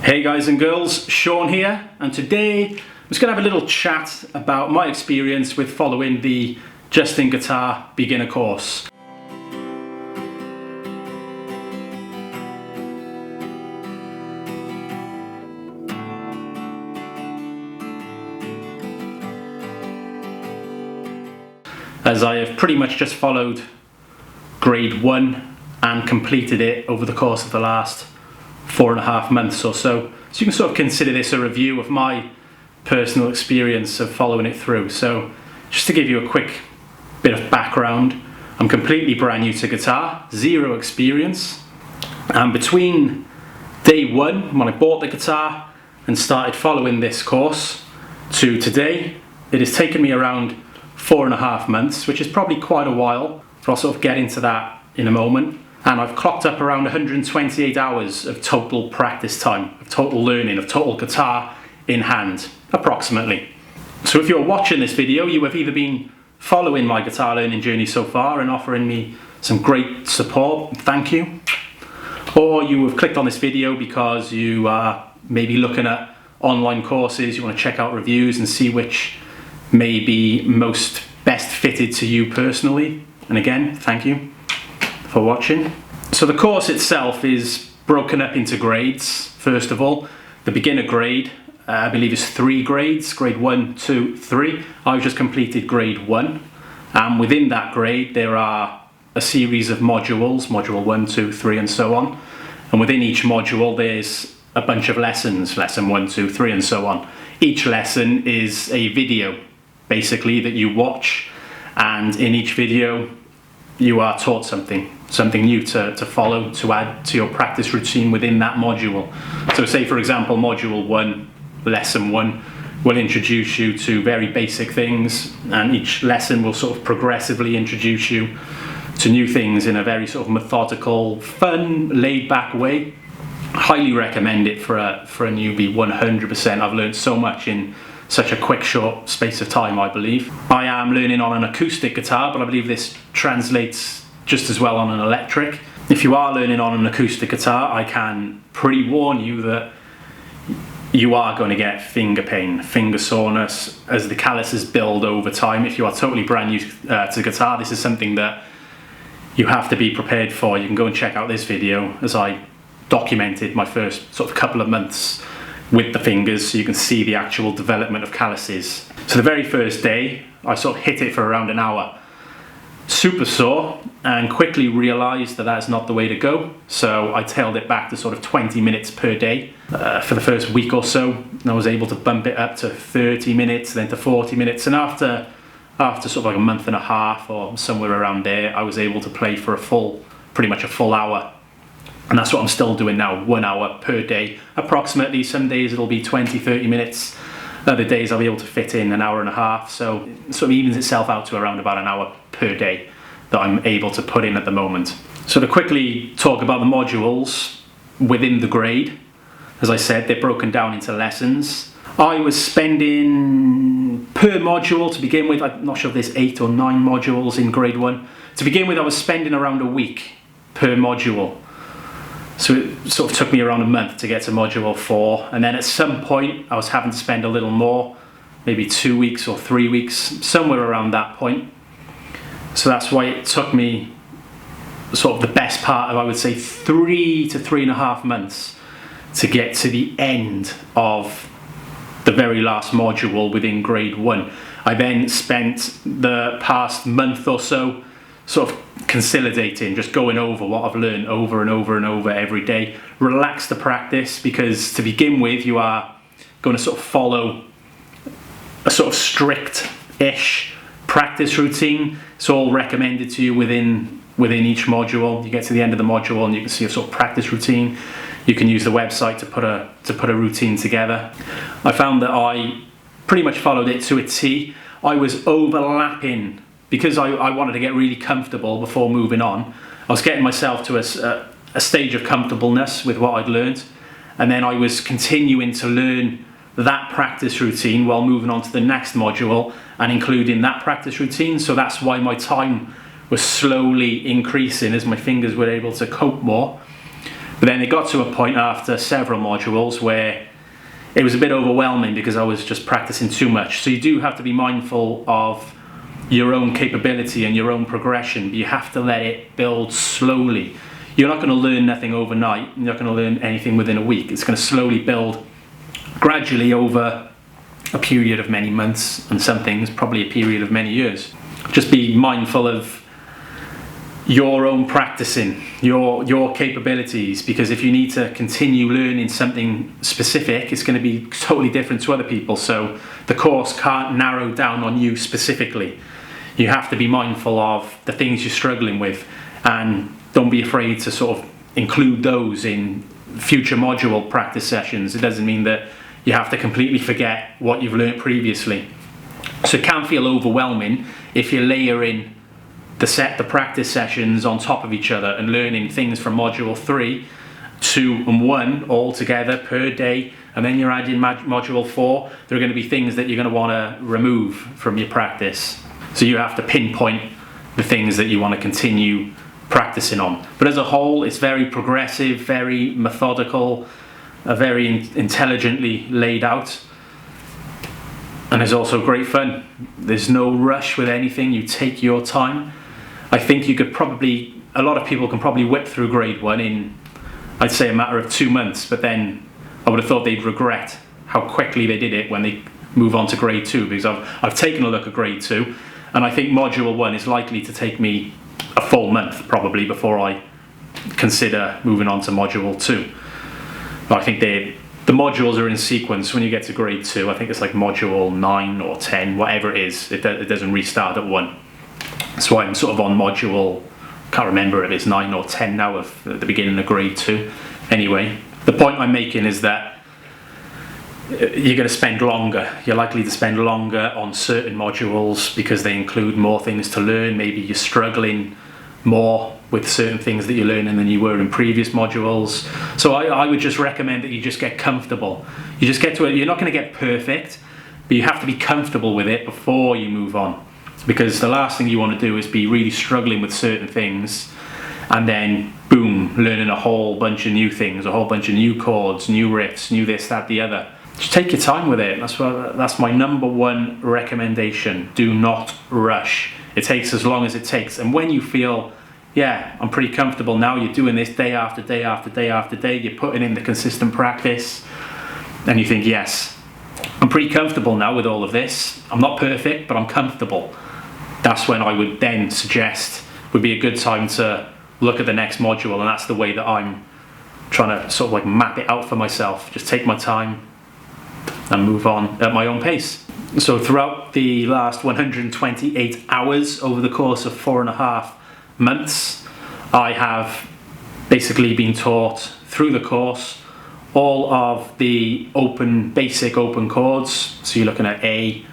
Hey guys and girls, Shawn here, and today I'm just going to have a little chat about my experience with following the Justinguitar beginner course. As I have pretty much just followed grade 1 and completed it over the course of the last 4.5 months or so. So you can sort of consider this a review of my personal experience of following it through. So just to give you a quick bit of background, I'm completely brand new to guitar, zero experience. And between day 1, when I bought the guitar and started following this course, to today, it has taken me around 4.5 months, which is probably quite a while, but I'll sort of get into that in a moment. And I've clocked up around 128 hours of total practice time, of total learning, of total guitar in hand, approximately. So if you're watching this video, you have either been following my guitar learning journey so far and offering me some great support, thank you, or you have clicked on this video because you are maybe looking at online courses, you want to check out reviews and see which may be most best fitted to you personally. And again, thank you for watching. So the course itself is broken up into grades. First of all, the beginner grade, I believe is 3 grades, grade 1, 2, 3. I've just completed grade 1. And within that grade, there are a series of modules, module 1, 2, 3, and so on. And within each module, there's a bunch of lessons, lesson 1, 2, 3, and so on. Each lesson is a video, basically, that you watch. And in each video, you are taught something new to follow, to add to your practice routine within that module. So say for example, module 1, lesson 1 will introduce you to very basic things, and each lesson will sort of progressively introduce you to new things in a very sort of methodical, fun, laid-back way. Highly recommend it for a newbie, 100%. I've learned so much in such a quick, short space of time, I believe. I am learning on an acoustic guitar, but I believe this translates just as well on an electric. If you are learning on an acoustic guitar, I can pre-warn you that you are going to get finger pain, finger soreness as the calluses build over time. If you are totally brand new to guitar, this is something that you have to be prepared for. You can go and check out this video as I documented my first sort of couple of months with the fingers, so you can see the actual development of calluses. So the very first day, I sort of hit it for around an hour. Super sore, and quickly realised that that's not the way to go. So I tailed it back to sort of 20 minutes per day for the first week or so. And I was able to bump it up to 30 minutes, then to 40 minutes. And after sort of like a month and a half or somewhere around there, I was able to play for pretty much a full hour. And that's what I'm still doing now, 1 hour per day, approximately. Some days it'll be 20, 30 minutes. Other days I'll be able to fit in an hour and a half. So it sort of evens itself out to around about an hour per day that I'm able to put in at the moment. So to quickly talk about the modules within the grade, as I said, they're broken down into lessons. I was spending per module to begin with, I'm not sure if there's 8 or 9 modules in grade 1. To begin with, I was spending around a week per module. So it sort of took me around a month to get to module 4, and then at some point I was having to spend a little more, maybe 2 weeks or 3 weeks, somewhere around that point. So that's why it took me sort of the best part of, I would say, 3 to 3.5 months to get to the end of the very last module within grade 1. I then spent the past month or so sort of consolidating, just going over what I've learned over and over and over every day. Relax the practice, because to begin with you are going to sort of follow a sort of strict-ish practice routine. It's all recommended to you within each module. You get to the end of the module and you can see a sort of practice routine. You can use the website to put a routine together. I found that I pretty much followed it to a T. I was overlapping, because I wanted to get really comfortable before moving on. I was getting myself to a stage of comfortableness with what I'd learned, and then I was continuing to learn that practice routine while moving on to the next module and including that practice routine. So that's why my time was slowly increasing as my fingers were able to cope more. But then it got to a point after several modules where it was a bit overwhelming because I was just practicing too much. So you do have to be mindful of your own capability and your own progression, but you have to let it build slowly. You're not going to learn nothing overnight. You're not going to learn anything within a week. It's going to slowly build gradually over a period of many months, and some things probably a period of many years. Just be mindful of your own practicing, your capabilities, because if you need to continue learning something specific, it's going to be totally different to other people. So the course can't narrow down on you specifically. You have to be mindful of the things you're struggling with, and don't be afraid to sort of include those in future module practice sessions. It doesn't mean that you have to completely forget what you've learned previously. So it can feel overwhelming if you layer in the practice sessions on top of each other and learning things from module 3, 2 and 1 all together per day, and then you're adding module 4. There are going to be things that you're going to want to remove from your practice. So you have to pinpoint the things that you want to continue practicing on. But as a whole, it's very progressive, very methodical, very intelligently laid out, and it's also great fun. There's no rush with anything. You take your time. I think you could probably, a lot of people can probably whip through grade 1 in, I'd say, a matter of 2 months, but then I would have thought they'd regret how quickly they did it when they move on to grade 2, because I've taken a look at grade 2, and I think module 1 is likely to take me a full month probably before I consider moving on to module 2. But I think the modules are in sequence. When you get to grade 2, I think it's like module 9 or 10, whatever it is, it doesn't restart at 1. So I'm sort of on module, can't remember if it's 9 or 10 now, at the beginning of grade 2. Anyway, the point I'm making is that you're going to spend longer. You're likely to spend longer on certain modules because they include more things to learn. Maybe you're struggling more with certain things that you're learning than you were in previous modules. So I would just recommend that you just get comfortable. You just get to it. You're not going to get perfect, but you have to be comfortable with it before you move on. Because the last thing you want to do is be really struggling with certain things and then boom, learning a whole bunch of new things, a whole bunch of new chords, new riffs, new this, that, the other. Just take your time with it. That's my number one recommendation. Do not rush. It takes as long as it takes. And when you feel, yeah, I'm pretty comfortable now, you're doing this day after day after day after day, you're putting in the consistent practice, and you think, yes, I'm pretty comfortable now with all of this. I'm not perfect, but I'm comfortable. That's when I would then suggest would be a good time to look at the next module, and that's the way that I'm trying to sort of like map it out for myself. Just take my time and move on at my own pace. So throughout the last 128 hours over the course of 4.5 months, I have basically been taught through the course all of the basic open chords. So you're looking at A,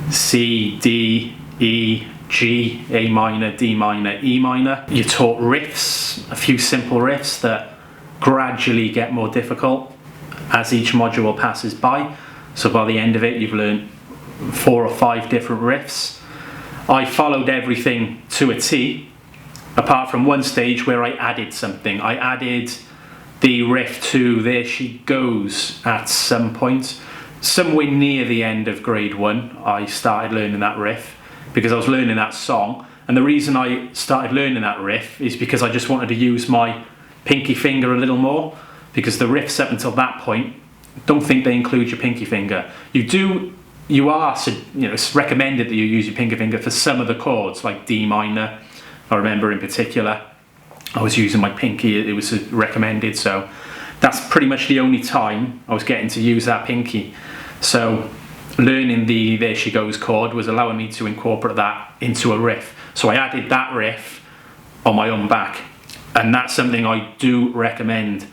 C, D, E, G, A minor, D minor, E minor. You're taught riffs, a few simple riffs that gradually get more difficult as each module passes by. So by the end of it, you've learned 4 or 5 different riffs. I followed everything to a T, apart from one stage where I added something. I added the riff to There She Goes at some point. Somewhere near the end of grade 1, I started learning that riff because I was learning that song. And the reason I started learning that riff is because I just wanted to use my pinky finger a little more, because the riffs up until that point, don't think they include your pinky finger. It's recommended that you use your pinky finger for some of the chords, like D minor. I remember in particular, I was using my pinky, it was recommended, so that's pretty much the only time I was getting to use that pinky. So learning the There She Goes chord was allowing me to incorporate that into a riff. So I added that riff on my own back, and that's something I do recommend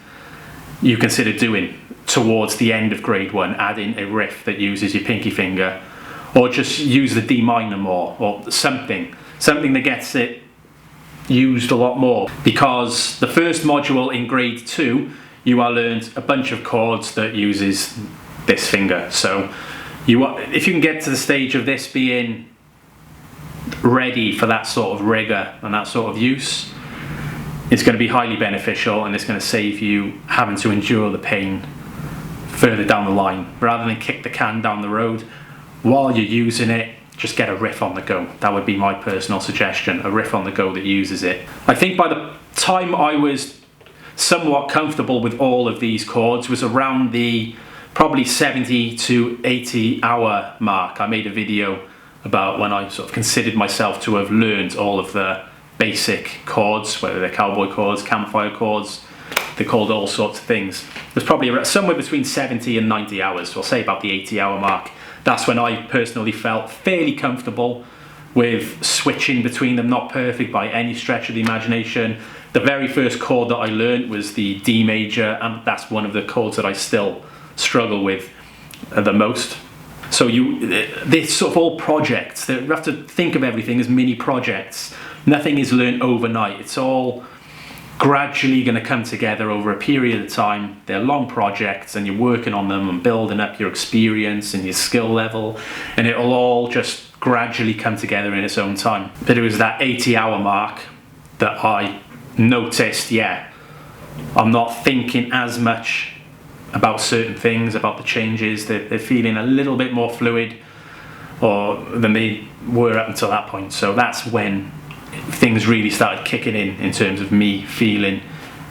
you consider doing towards the end of grade 1, adding a riff that uses your pinky finger, or just use the D minor more, or something that gets it used a lot more. Because the first module in grade 2, you are learned a bunch of chords that uses this finger. So if you can get to the stage of this being ready for that sort of rigor and that sort of use, it's going to be highly beneficial, and it's going to save you having to endure the pain further down the line. Rather than kick the can down the road while you're using it, just get a riff on the go. That would be my personal suggestion, a riff on the go that uses it. I think by the time I was somewhat comfortable with all of these chords was around the probably 70 to 80 hour mark. I made a video about when I sort of considered myself to have learned all of the basic chords, whether they're cowboy chords, campfire chords, they're called all sorts of things. There's probably somewhere between 70 and 90 hours, so I'll say about the 80 hour mark. That's when I personally felt fairly comfortable with switching between them, not perfect by any stretch of the imagination. The very first chord that I learned was the D major, and that's one of the chords that I still struggle with the most. So this sort of all projects, you have to think of everything as mini projects. Nothing is learned overnight. It's all gradually going to come together over a period of time. They're long projects, and you're working on them and building up your experience and your skill level, and it'll all just gradually come together in its own time. But it was that 80-hour mark that I noticed, yeah, I'm not thinking as much about certain things, about the changes. They're feeling a little bit more fluid than they were up until that point. So that's when things really started kicking in terms of me feeling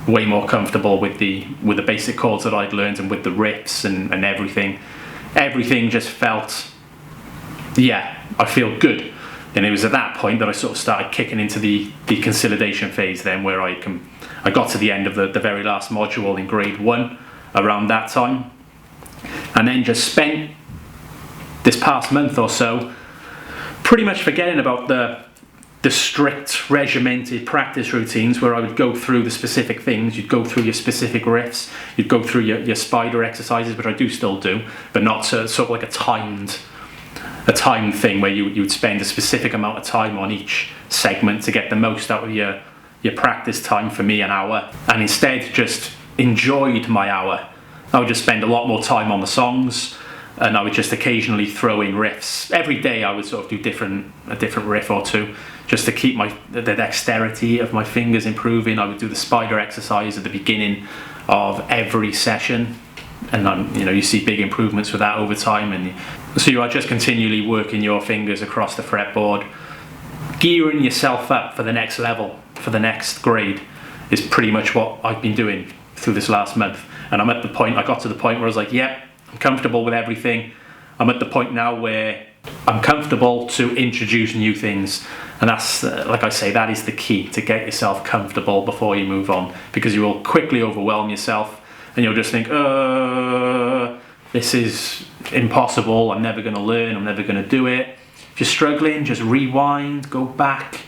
way more comfortable with the basic chords that I'd learned, and with the riffs and everything. Everything just felt, yeah, I feel good. And it was at that point that I sort of started kicking into the consolidation phase then, where I got to the end of the very last module in grade 1 around that time, and then just spent this past month or so pretty much forgetting about the strict regimented practice routines where I would go through the specific things. You'd go through your specific riffs, you'd go through your spider exercises, which I do still do, but not sort of like a timed thing where you would spend a specific amount of time on each segment to get the most out of your practice time. For me, an hour, and instead just enjoyed my hour. I would just spend a lot more time on the songs, and I would just occasionally throw in riffs. Every day I would sort of do a different riff or two, just to keep the dexterity of my fingers improving. I would do the spider exercise at the beginning of every session, and you see big improvements with that over time. And so you are just continually working your fingers across the fretboard, gearing yourself up for the next level, for the next grade, is pretty much what I've been doing through this last month. And I got to the point where I was like, yep, I'm comfortable with everything. I'm at the point now where I'm comfortable to introduce new things, and that's like I say, that is the key, to get yourself comfortable before you move on, because you will quickly overwhelm yourself and you'll just think, this is impossible, I'm never going to learn, I'm never going to do it. If you're struggling, just rewind, go back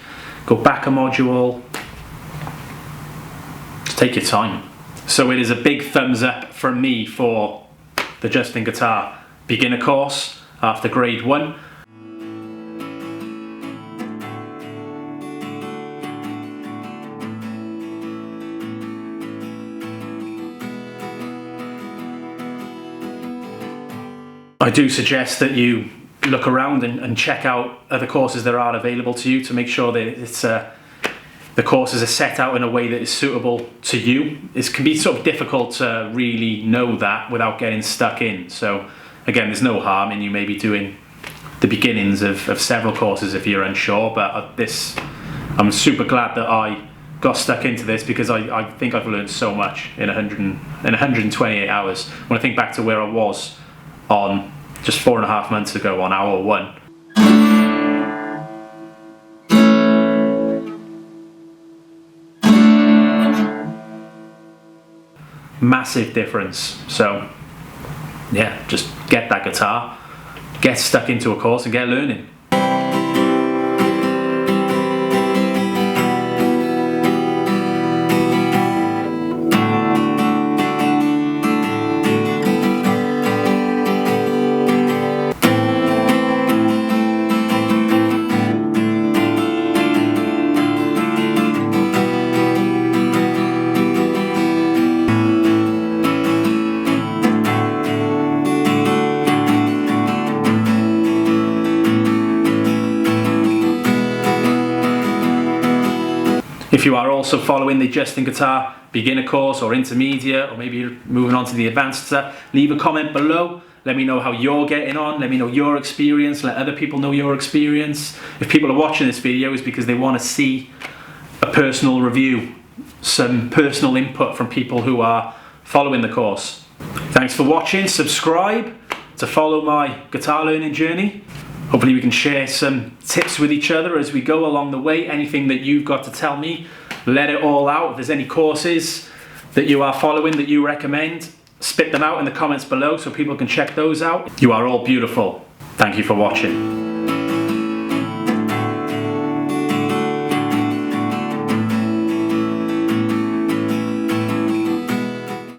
a module, just take your time. So it is a big thumbs up from me for the Justin Guitar beginner course after grade 1. I do suggest that you look around and check out other courses that are available to you, to make sure that the courses are set out in a way that is suitable to you. It can be sort of difficult to really know that without getting stuck in. So again, there's no harm in you maybe doing the beginnings of several courses if you're unsure, but I'm super glad that I got stuck into this, because I think I've learned so much in 128 hours. When I think back to where I was on just 4.5 months ago on hour 1, massive difference. So yeah, just get that guitar, get stuck into a course and get learning. If you are also following the Justin Guitar beginner course or intermediate, or maybe you're moving on to the advanced stuff, leave a comment below. Let me know how you're getting on. Let me know your experience. Let other people know your experience. If people are watching this video, it's because they want to see a personal review, some personal input from people who are following the course. Thanks for watching. Subscribe to follow my guitar learning journey. Hopefully we can share some tips with each other as we go along the way. Anything that you've got to tell me, let it all out. If there's any courses that you are following that you recommend, spit them out in the comments below so people can check those out. You are all beautiful. Thank you for watching.